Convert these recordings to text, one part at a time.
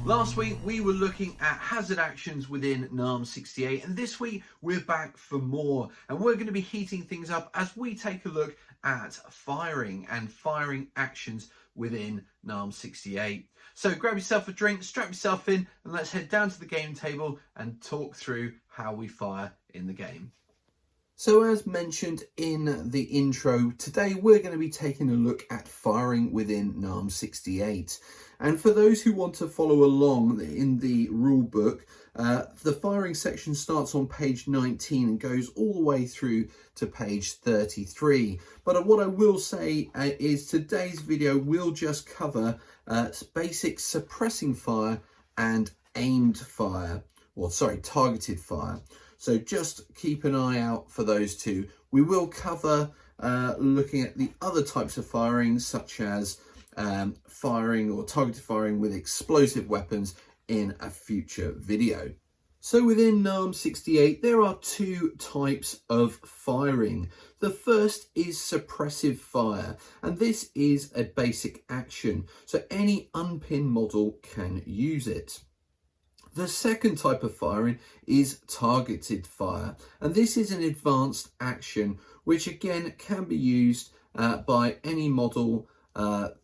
Last week we were looking at hazard actions within NARM 68, and this week we're back for more, and we're going to be heating things up as we take a look at firing and firing actions within NARM 68. So grab yourself a drink, strap yourself in, and let's head down to the game table and talk through how we fire in the game. So as mentioned in the intro, today we're going to be taking a look at firing within NARM 68. And for those who want to follow along in the rule book, the firing section starts on page 19 and goes all the way through to page 33. But what I will say is today's video will just cover basic suppressing fire and aimed fire, or sorry, targeted fire. So just keep an eye out for those two. We will cover looking at the other types of firing, such as firing or targeted firing with explosive weapons in a future video. So within NARM 68, there are two types of firing. The first is suppressive fire, and this is a basic action, so any unpinned model can use it. The second type of firing is targeted fire, and this is an advanced action which again can be used by any model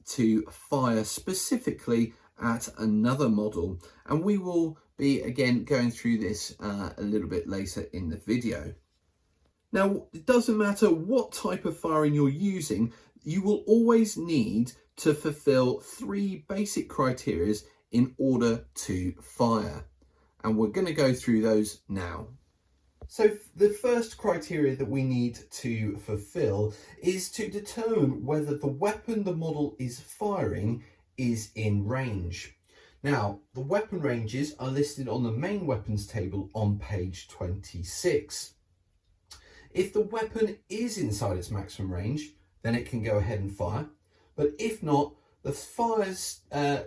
to fire specifically at another model, and we will be again going through this a little bit later in the video. Now, it doesn't matter what type of firing you're using, you will always need to fulfill three basic criteria in order to fire, and we're going to go through those now. So the first criteria that we need to fulfill is to determine whether the weapon the model is firing is in range. Now, the weapon ranges are listed on the main weapons table on page 26. If the weapon is inside its maximum range, then it can go ahead and fire, but if not, the fire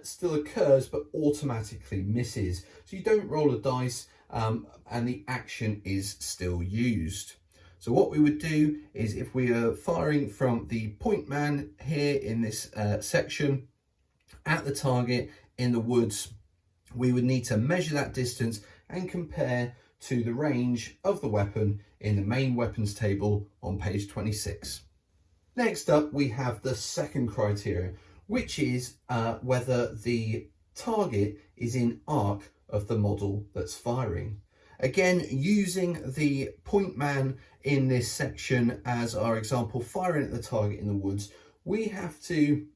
still occurs but automatically misses. So you don't roll a dice and the action is still used. So what we would do is, if we are firing from the point man here in this section at the target in the woods, we would need to measure that distance and compare to the range of the weapon in the main weapons table on page 26. Next up, we have the second criteria, which is whether the target is in arc of the model that's firing. Again, using the point man in this section as our example, firing at the target in the woods, we have to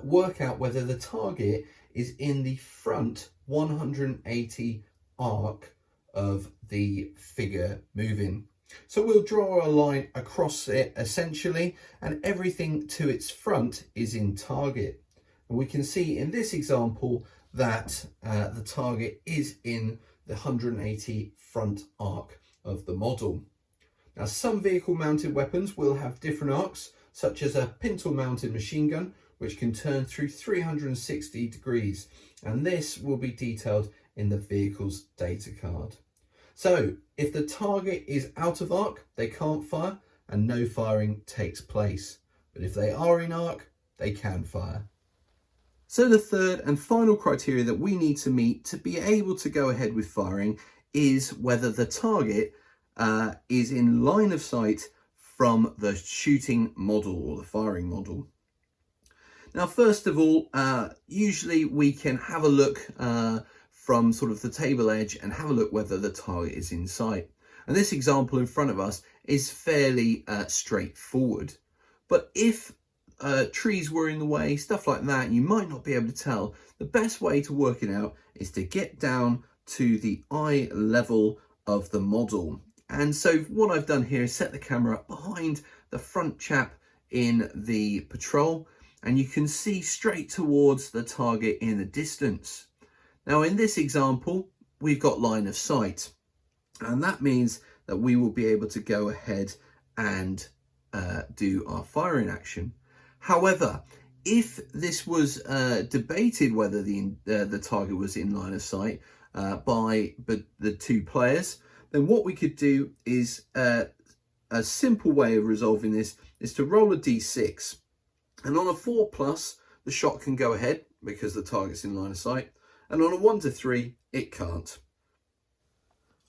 work out whether the target is in the front 180 arc of the figure moving. So we'll draw a line across it essentially, and everything to its front is in target. And we can see in this example that the target is in the 180 front arc of the model. Now, some vehicle mounted weapons will have different arcs, such as a pintle mounted machine gun, which can turn through 360 degrees. And this will be detailed in the vehicle's data card. So if the target is out of arc, they can't fire and no firing takes place. But if they are in arc, they can fire. So the third and final criteria that we need to meet to be able to go ahead with firing is whether the target is in line of sight from the shooting model or the firing model. Now, first of all, usually we can have a look from sort of the table edge and have a look whether the target is in sight. And this example in front of us is fairly straightforward. But if trees were in the way, stuff like that, you might not be able to tell. The best way to work it out is to get down to the eye level of the model. And so what I've done here is set the camera up behind the front chap in the patrol, and you can see straight towards the target in the distance. Now, in this example, we've got line of sight, and that means that we will be able to go ahead and do our firing action. However, if this was debated whether the target was in line of sight by the two players, then what we could do is a simple way of resolving this is to roll a d6, and on a 4+, the shot can go ahead because the target's in line of sight, and on a 1 to 3, it can't.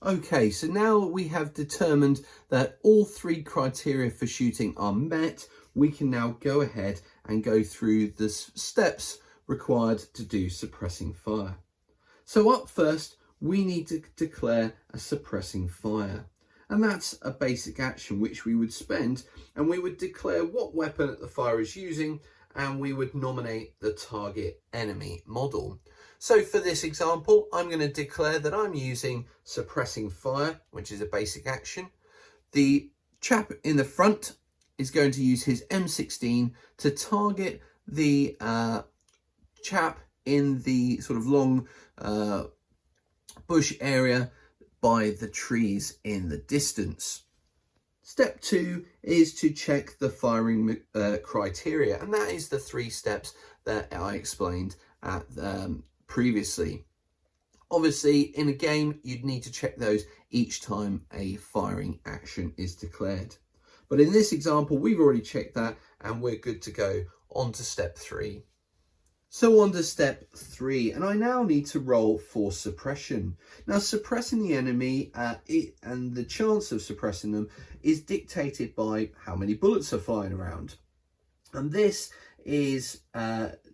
Okay, so now we have determined that all 3 criteria for shooting are met, we can now go ahead and go through the steps required to do suppressing fire. So up first, we need to declare a suppressing fire. And that's a basic action which we would spend, and we would declare what weapon the fire is using, and we would nominate the target enemy model. So for this example, I'm going to declare that I'm using suppressing fire, which is a basic action. The chap in the front is going to use his M16 to target the chap in the sort of long bush area by the trees in the distance. Step 2 is to check the firing criteria, and that is the 3 steps that I explained at previously. Obviously, in a game, you'd need to check those each time a firing action is declared. But in this example, we've already checked that, and we're good to go on to step 3. So on to step 3, and I now need to roll for suppression. Now, suppressing the enemy and the chance of suppressing them is dictated by how many bullets are flying around. And this is,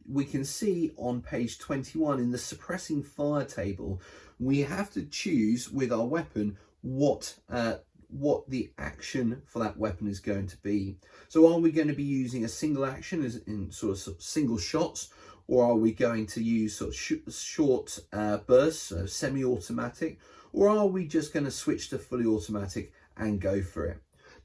we can see on page 21 in the suppressing fire table, we have to choose with our weapon what the action for that weapon is going to be. So are we going to be using a single action as in sort of single shots, or are we going to use sort of short bursts, so semi-automatic, or are we just going to switch to fully automatic and go for it?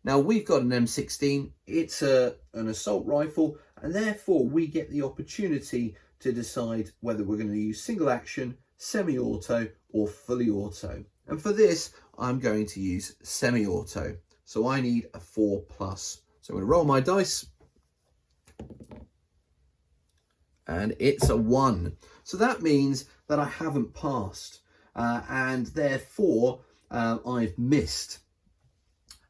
Now, we've got an M16, it's an assault rifle, and therefore we get the opportunity to decide whether we're going to use single action, semi-auto, or fully auto. And for this, I'm going to use semi-auto. So I need a 4+. So I'm going to roll my dice. And it's a 1. So that means that I haven't passed, and therefore I've missed.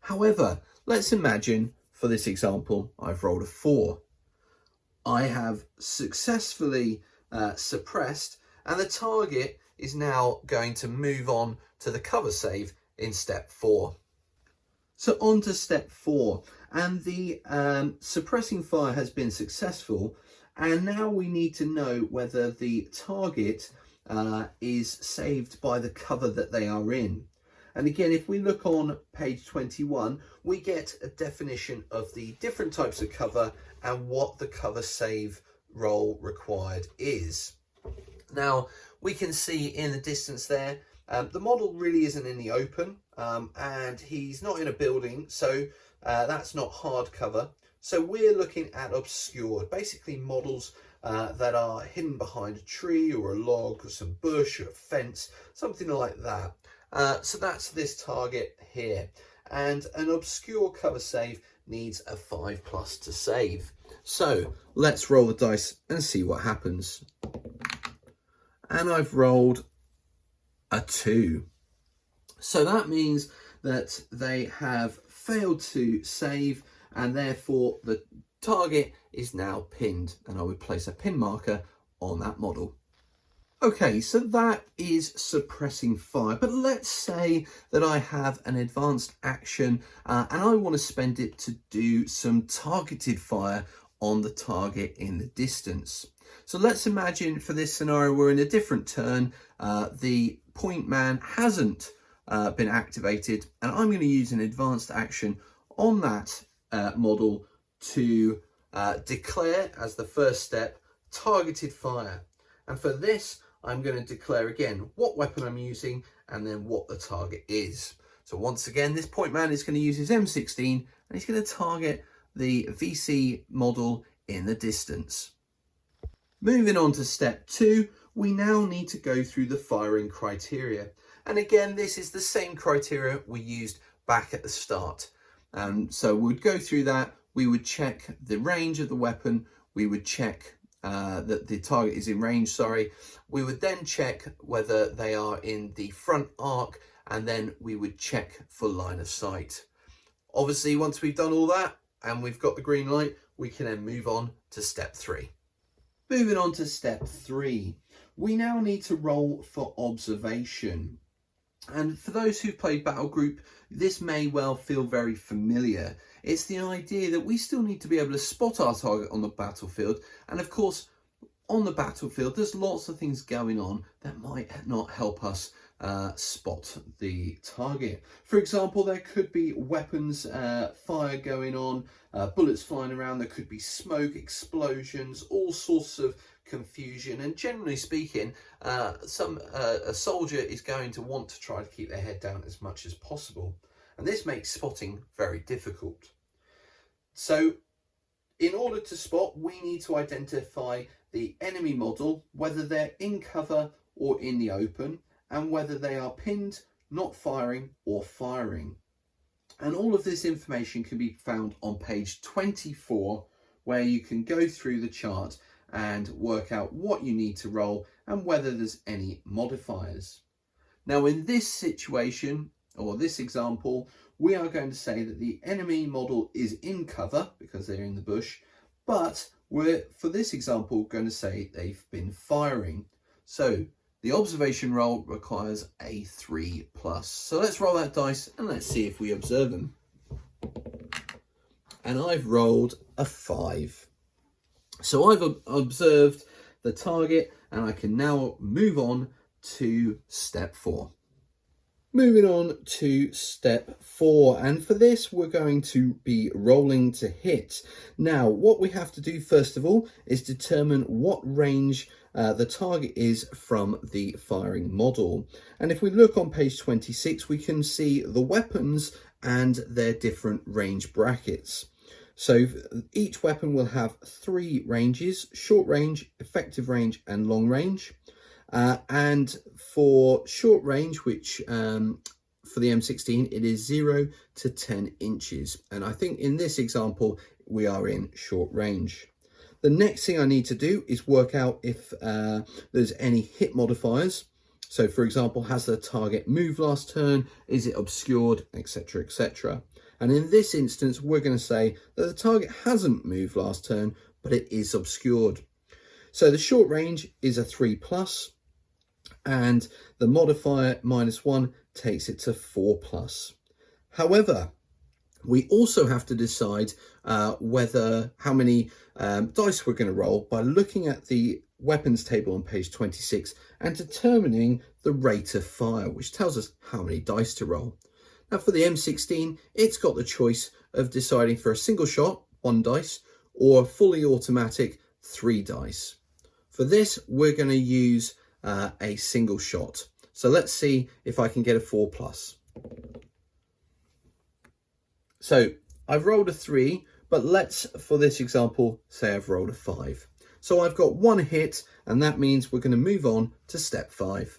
However, let's imagine for this example, I've rolled a 4. I have successfully suppressed, and the target is now going to move on to the cover save in step 4. So on to step 4, and the suppressing fire has been successful. And now we need to know whether the target is saved by the cover that they are in. And again, if we look on page 21, we get a definition of the different types of cover and what the cover save roll required is. Now, we can see in the distance there, the model really isn't in the open, and he's not in a building, so that's not hard cover. So we're looking at obscured, basically models that are hidden behind a tree or a log or some bush or a fence, something like that. So that's this target here. And an obscure cover save needs a 5+ to save. So let's roll the dice and see what happens. And I've rolled a 2. So that means that they have failed to save, and therefore the target is now pinned, and I would place a pin marker on that model. Okay, so that is suppressing fire, but let's say that I have an advanced action and I want to spend it to do some targeted fire on the target in the distance. So let's imagine for this scenario we're in a different turn, the point man hasn't been activated, and I'm going to use an advanced action on that model to declare as the first step targeted fire. And for this, I'm going to declare again what weapon I'm using and then what the target is. So once again, this point man is going to use his M16 and he's going to target the VC model in the distance. Moving on to step 2, we now need to go through the firing criteria. And again, this is the same criteria we used back at the start. So we'd go through that, we would check the range of the weapon, we would check that the target is in range, we would then check whether they are in the front arc, and then we would check for line of sight. Obviously, once we've done all that and we've got the green light, we can then move on to step 3. Moving on to step 3, we now need to roll for observation. And for those who've played Battle Group, this may well feel very familiar. It's the idea that we still need to be able to spot our target on the battlefield. And of course, on the battlefield, there's lots of things going on that might not help us spot the target. For example, there could be weapons fire going on, bullets flying around, there could be smoke, explosions, all sorts of confusion, and generally speaking, a soldier is going to want to try to keep their head down as much as possible, and this makes spotting very difficult. So in order to spot, we need to identify the enemy model, whether they're in cover or in the open, and whether they are pinned, not firing, or firing. And all of this information can be found on page 24, where you can go through the chart and work out what you need to roll and whether there's any modifiers. Now in this situation, or this example, we are going to say that the enemy model is in cover because they're in the bush, but we're, for this example, going to say they've been firing. So the observation roll requires a 3+. So let's roll that dice and let's see if we observe them. And I've rolled a 5. So I've observed the target and I can now move on to step 4. Moving on to step 4, and for this we're going to be rolling to hit. Now what we have to do first of all is determine what range the target is from the firing model. And if we look on page 26, we can see the weapons and their different range brackets. So each weapon will have 3 ranges: short range, effective range and long range. And for short range, which for the M16, it is 0 to 10 inches. And I think in this example, we are in short range. The next thing I need to do is work out if there's any hit modifiers. So for example, has the target moved last turn? Is it obscured, etc., etc. And in this instance, we're going to say that the target hasn't moved last turn, but it is obscured. So the short range is a 3+, and the modifier -1 takes it to 4+. However, we also have to decide how many dice we're going to roll by looking at the weapons table on page 26 and determining the rate of fire, which tells us how many dice to roll. Now for the M16, it's got the choice of deciding for a single shot, 1 dice, or a fully automatic, 3 dice. For this, we're going to use a single shot. So let's see if I can get a 4+. So I've rolled a 3, but let's, for this example, say I've rolled a 5. So I've got 1 hit, and that means we're going to move on to step 5.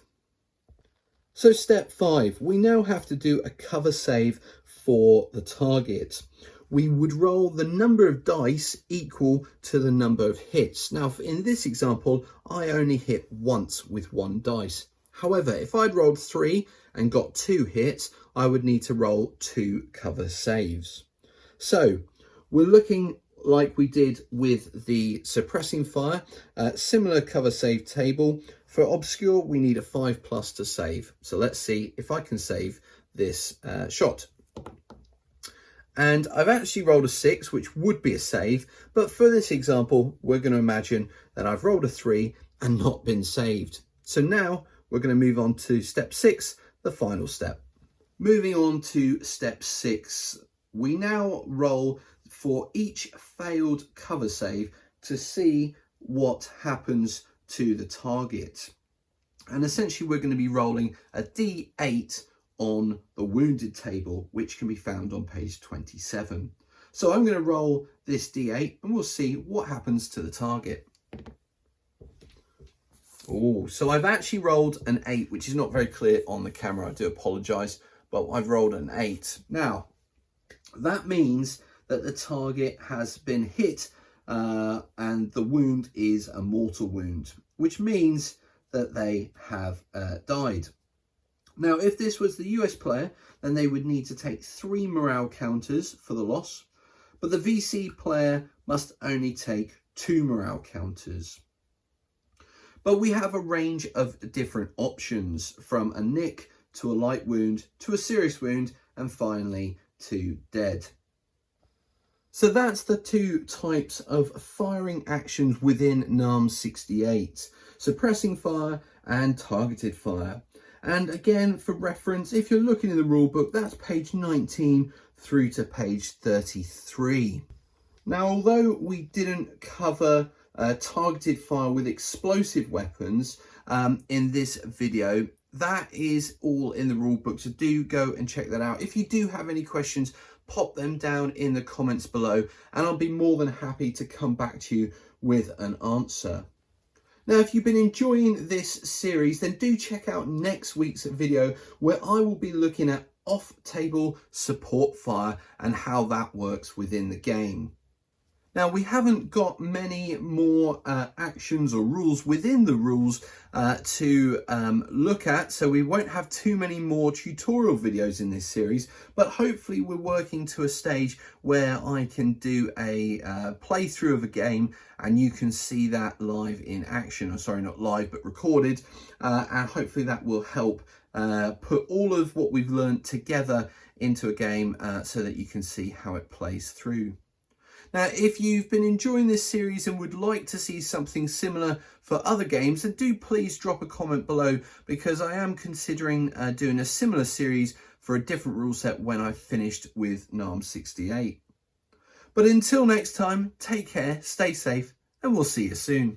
So step 5, we now have to do a cover save for the target. We would roll the number of dice equal to the number of hits. Now, in this example, I only hit once with 1 dice. However, if I'd rolled 3 and got 2 hits, I would need to roll 2 cover saves. So we're looking like we did with the suppressing fire, similar cover save table. For obscure, we need a 5+ to save. So let's see if I can save this shot. And I've actually rolled a 6, which would be a save, but for this example, we're going to imagine that I've rolled a 3 and not been saved. So now we're going to move on to step 6, the final step. Moving on to step 6, we now roll for each failed cover save to see what happens to the target. And essentially we're going to be rolling a D8 on the wounded table, which can be found on page 27. So I'm going to roll this D8 and we'll see what happens to the target. Oh, so I've actually rolled an 8, which is not very clear on the camera. I do apologise, but I've rolled an 8. Now, that means that the target has been hit and the wound is a mortal wound, which means that they have died. Now, if this was the US player, then they would need to take 3 morale counters for the loss, but the VC player must only take 2 morale counters. But we have a range of different options, from a nick to a light wound to a serious wound and finally to dead. So that's the two types of firing actions within NARM 68, suppressing fire and targeted fire. And again, for reference, if you're looking in the rulebook, that's page 19 through to page 33. Now, although we didn't cover targeted fire with explosive weapons in this video, that is all in the rulebook, so do go and check that out. If you do have any questions, pop them down in the comments below and I'll be more than happy to come back to you with an answer. Now, if you've been enjoying this series, then do check out next week's video where I will be looking at off-table support fire and how that works within the game. Now, we haven't got many more actions or rules within the rules to look at, so we won't have too many more tutorial videos in this series, but hopefully we're working to a stage where I can do a playthrough of a game and you can see that live in action, or sorry, not live, but recorded, and hopefully that will help put all of what we've learned together into a game so that you can see how it plays through. Now, if you've been enjoying this series and would like to see something similar for other games, then do please drop a comment below, because I am considering doing a similar series for a different rule set when I've finished with NARM 68. But until next time, take care, stay safe, and we'll see you soon.